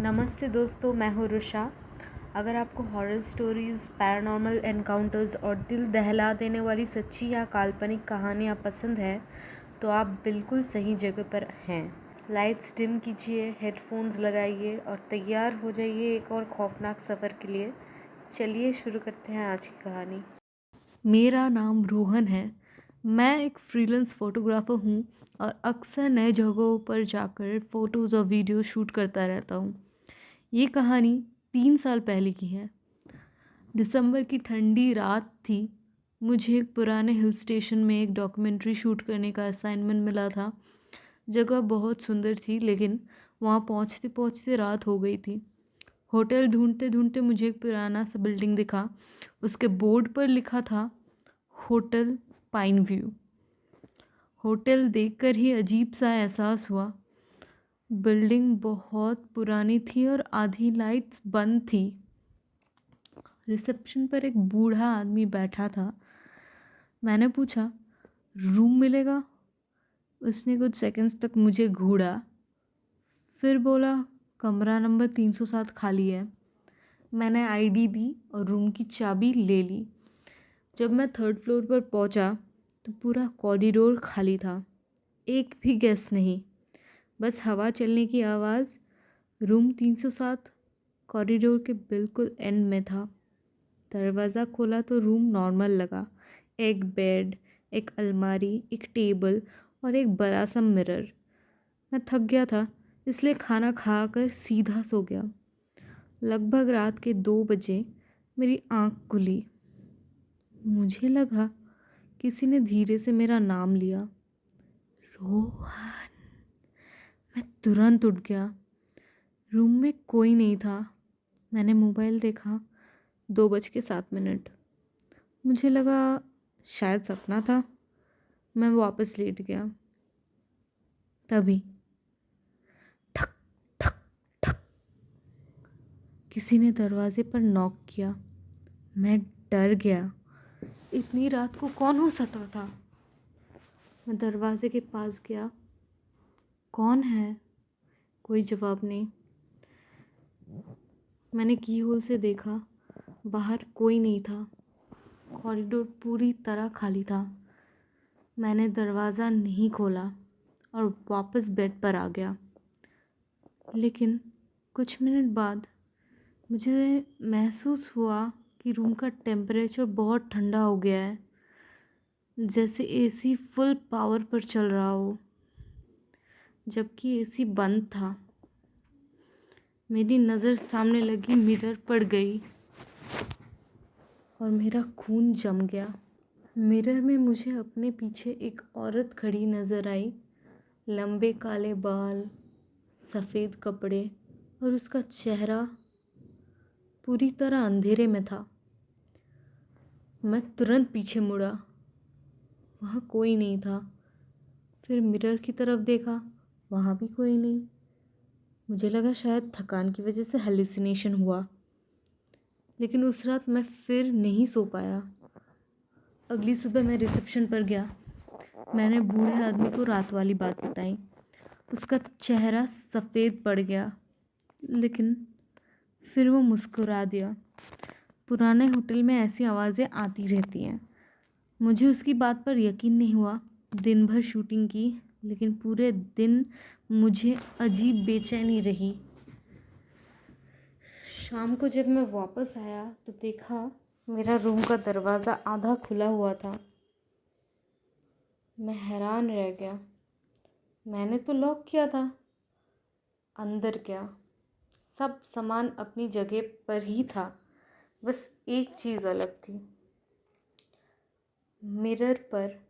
नमस्ते दोस्तों, मैं हूँ रुषा। अगर आपको हॉरर स्टोरीज़, पैरानॉर्मल एनकाउंटर्स और दिल दहला देने वाली सच्ची या काल्पनिक कहानियाँ पसंद है तो आप बिल्कुल सही जगह पर हैं। लाइट्स डिम कीजिए, हेडफोन्स लगाइए और तैयार हो जाइए एक और खौफनाक सफ़र के लिए। चलिए शुरू करते हैं आज की कहानी। मेरा नाम रोहन है। मैं एक फ्रीलांस फ़ोटोग्राफ़र हूँ और अक्सर नए जगहों पर जाकर फ़ोटोज़ और वीडियो शूट करता रहता हूँ। ये कहानी 3 साल पहले की है। दिसंबर की ठंडी रात थी। मुझे एक पुराने हिल स्टेशन में एक डॉक्यूमेंट्री शूट करने का असाइनमेंट मिला था। जगह बहुत सुंदर थी, लेकिन वहाँ पहुँचते पहुँचते रात हो गई थी। होटल ढूंढते ढूंढते मुझे एक पुराना सा बिल्डिंग दिखा। उसके बोर्ड पर लिखा था होटल पाइन व्यू। होटल देखकर ही अजीब सा एहसास हुआ। बिल्डिंग बहुत पुरानी थी और आधी लाइट्स बंद थी। रिसेप्शन पर एक बूढ़ा आदमी बैठा था। मैंने पूछा, रूम मिलेगा? उसने कुछ सेकंड्स तक मुझे घूरा, फिर बोला, कमरा नंबर 307 खाली है। मैंने आईडी दी और रूम की चाबी ले ली। जब मैं 3rd फ्लोर पर पहुंचा तो पूरा कॉरिडोर खाली था। एक भी गेस्ट नहीं, बस हवा चलने की आवाज़। रूम 307 कॉरिडोर के बिल्कुल एंड में था। दरवाज़ा खोला तो रूम नॉर्मल लगा। एक बेड, एक अलमारी, एक टेबल और एक बड़ा सा मिरर। मैं थक गया था, इसलिए खाना खाकर सीधा सो गया। लगभग रात के 2 बजे मेरी आँख खुली। मुझे लगा किसी ने धीरे से मेरा नाम लिया, रोहन। मैं तुरंत उठ गया। रूम में कोई नहीं था। मैंने मोबाइल देखा, 2:07। मुझे लगा शायद सपना था। मैं वापस लेट गया। तभी ठक ठक ठक किसी ने दरवाजे पर नॉक किया। मैं डर गया। इतनी रात को कौन हो सकता था? मैं दरवाजे के पास गया। कौन है? कोई जवाब नहीं। मैंने की होल से देखा, बाहर कोई नहीं था। कॉरिडोर पूरी तरह खाली था। मैंने दरवाज़ा नहीं खोला और वापस बेड पर आ गया। लेकिन कुछ मिनट बाद मुझे महसूस हुआ कि रूम का टेम्परेचर बहुत ठंडा हो गया है, जैसे एसी फुल पावर पर चल रहा हो, जबकि एसी बंद था। मेरी नज़र सामने लगी मिरर पर गई और मेरा खून जम गया। मिरर में मुझे अपने पीछे एक औरत खड़ी नज़र आई। लंबे काले बाल, सफ़ेद कपड़े और उसका चेहरा पूरी तरह अंधेरे में था। मैं तुरंत पीछे मुड़ा। वहाँ कोई नहीं था। फिर मिरर की तरफ देखा, वहाँ भी कोई नहीं। मुझे लगा शायद थकान की वजह से हेलुसिनेशन हुआ, लेकिन उस रात मैं फिर नहीं सो पाया। अगली सुबह मैं रिसेप्शन पर गया। मैंने बूढ़े आदमी को रात वाली बात बताई। उसका चेहरा सफ़ेद पड़ गया, लेकिन फिर वो मुस्कुरा दिया। पुराने होटल में ऐसी आवाज़ें आती रहती हैं। मुझे उसकी बात पर यकीन नहीं हुआ। दिन भर शूटिंग की, लेकिन पूरे दिन मुझे अजीब बेचैनी रही। शाम को जब मैं वापस आया तो देखा मेरा रूम का दरवाज़ा आधा खुला हुआ था। मैं हैरान रह गया। मैंने तो लॉक किया था। अंदर गया, सब सामान अपनी जगह पर ही था, बस एक चीज़ अलग थी। मिरर पर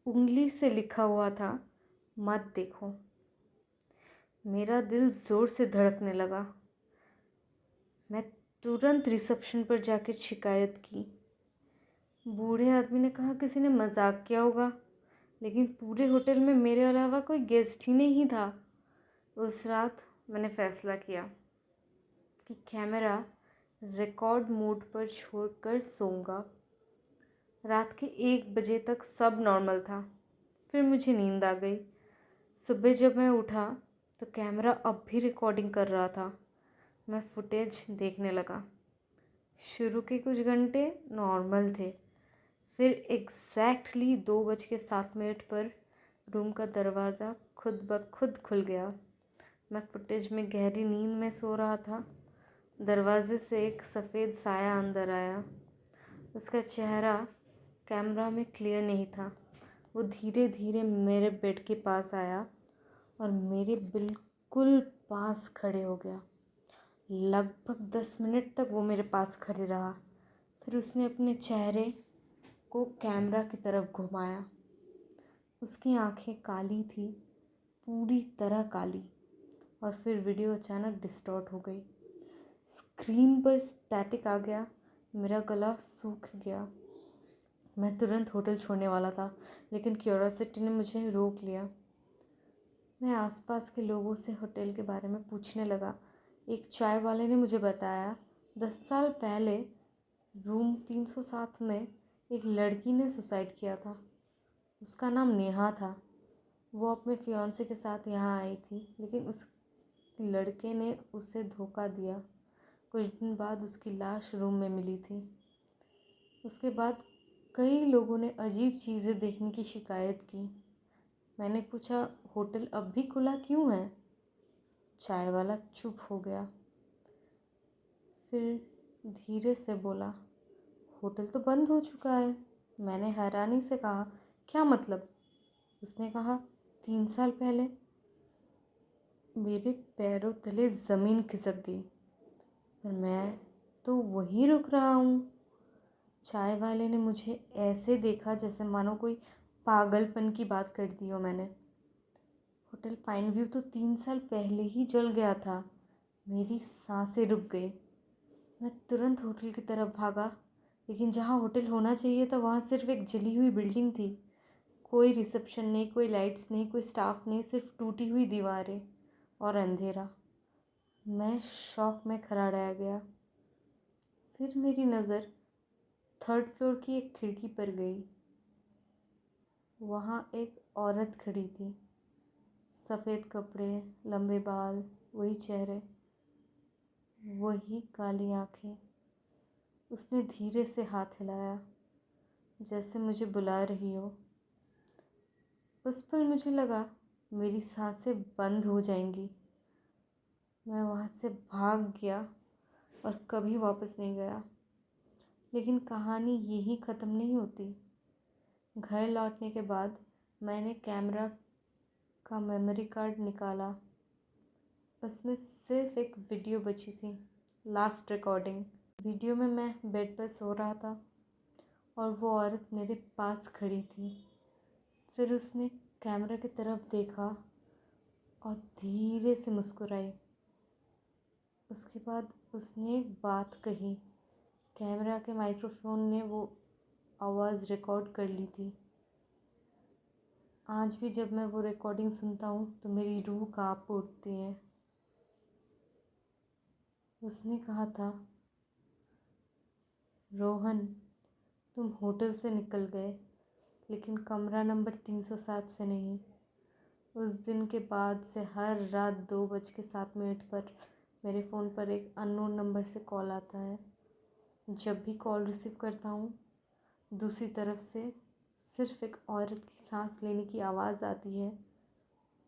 उंगली से लिखा हुआ था, मत देखो। मेरा दिल ज़ोर से धड़कने लगा। मैं तुरंत रिसेप्शन पर जाकर शिकायत की। बूढ़े आदमी ने कहा किसी ने मजाक किया होगा, लेकिन पूरे होटल में मेरे अलावा कोई गेस्ट ही नहीं था। उस रात मैंने फ़ैसला किया कि कैमरा रिकॉर्ड मोड पर छोड़कर सोऊंगा। रात के 1 बजे तक सब नॉर्मल था। फिर मुझे नींद आ गई। सुबह जब मैं उठा तो कैमरा अब भी रिकॉर्डिंग कर रहा था। मैं फुटेज देखने लगा। शुरू के कुछ घंटे नॉर्मल थे। फिर एग्जैक्टली 2:07 पर रूम का दरवाज़ा खुद ब खुद खुल गया। मैं फुटेज में गहरी नींद में सो रहा था। दरवाजे से एक सफ़ेद साया अंदर आया। उसका चेहरा कैमरा में क्लियर नहीं था। वो धीरे धीरे मेरे बेड के पास आया और मेरे बिल्कुल पास खड़े हो गया। लगभग 10 मिनट तक वो मेरे पास खड़े रहा। फिर उसने अपने चेहरे को कैमरा की तरफ घुमाया। उसकी आंखें काली थी, पूरी तरह काली। और फिर वीडियो अचानक डिस्टॉर्ट हो गई। स्क्रीन पर स्टैटिक आ गया। मेरा गला सूख गया। मैं तुरंत होटल छोड़ने वाला था, लेकिन क्यूरोसिटी ने मुझे रोक लिया। मैं आसपास के लोगों से होटल के बारे में पूछने लगा। एक चाय वाले ने मुझे बताया 10 साल पहले रूम 307 में एक लड़की ने सुसाइड किया था। उसका नाम नेहा था। वो अपने फियांसे के साथ यहाँ आई थी, लेकिन उस लड़के ने उसे धोखा दिया। कुछ दिन बाद उसकी लाश रूम में मिली थी। उसके बाद कई लोगों ने अजीब चीज़ें देखने की शिकायत की। मैंने पूछा, होटल अब भी खुला क्यों है? चाय वाला चुप हो गया। फिर धीरे से बोला, होटल तो बंद हो चुका है। मैंने हैरानी से कहा, क्या मतलब? उसने कहा, 3 साल पहले। मेरे पैरों तले ज़मीन खिसक गई। पर मैं तो वहीं रुक रहा हूँ। चाय वाले ने मुझे ऐसे देखा जैसे मानो कोई पागलपन की बात कर दी हो मैंने। होटल पाइन व्यू तो 3 साल पहले ही जल गया था। मेरी सांसें रुक गई। मैं तुरंत होटल की तरफ भागा, लेकिन जहाँ होटल होना चाहिए था वहाँ सिर्फ एक जली हुई बिल्डिंग थी। कोई रिसेप्शन नहीं, कोई लाइट्स नहीं, कोई स्टाफ नहीं, सिर्फ टूटी हुई दीवारें और अंधेरा। मैं शॉक में खड़ा रह गया। फिर मेरी नज़र 3rd फ्लोर की एक खिड़की पर गई। वहाँ एक औरत खड़ी थी। सफ़ेद कपड़े, लंबे बाल, वही चेहरे, वही काली आँखें। उसने धीरे से हाथ हिलाया, जैसे मुझे बुला रही हो। उस पल मुझे लगा मेरी सांसें बंद हो जाएंगी। मैं वहाँ से भाग गया और कभी वापस नहीं गया। लेकिन कहानी यहीं ख़त्म नहीं होती। घर लौटने के बाद मैंने कैमरा का मेमोरी कार्ड निकाला। उसमें सिर्फ एक वीडियो बची थी, लास्ट रिकॉर्डिंग। वीडियो में मैं बेड पर सो रहा था और वो औरत मेरे पास खड़ी थी। फिर उसने कैमरा की तरफ देखा और धीरे से मुस्कुराई। उसके बाद उसने एक बात कही। कैमरा के माइक्रोफोन ने वो आवाज़ रिकॉर्ड कर ली थी। आज भी जब मैं वो रिकॉर्डिंग सुनता हूँ तो मेरी रूह काँप उठती है। उसने कहा था, रोहन, तुम होटल से निकल गए, लेकिन कमरा नंबर 307 से नहीं। उस दिन के बाद से हर रात 2:07 पर मेरे फ़ोन पर एक अननोन नंबर से कॉल आता है। जब भी कॉल रिसीव करता हूँ, दूसरी तरफ से सिर्फ एक औरत की सांस लेने की आवाज़ आती है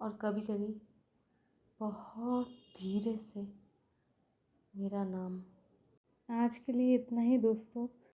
और कभी कभी बहुत धीरे से मेरा नाम। आज के लिए इतना ही दोस्तों।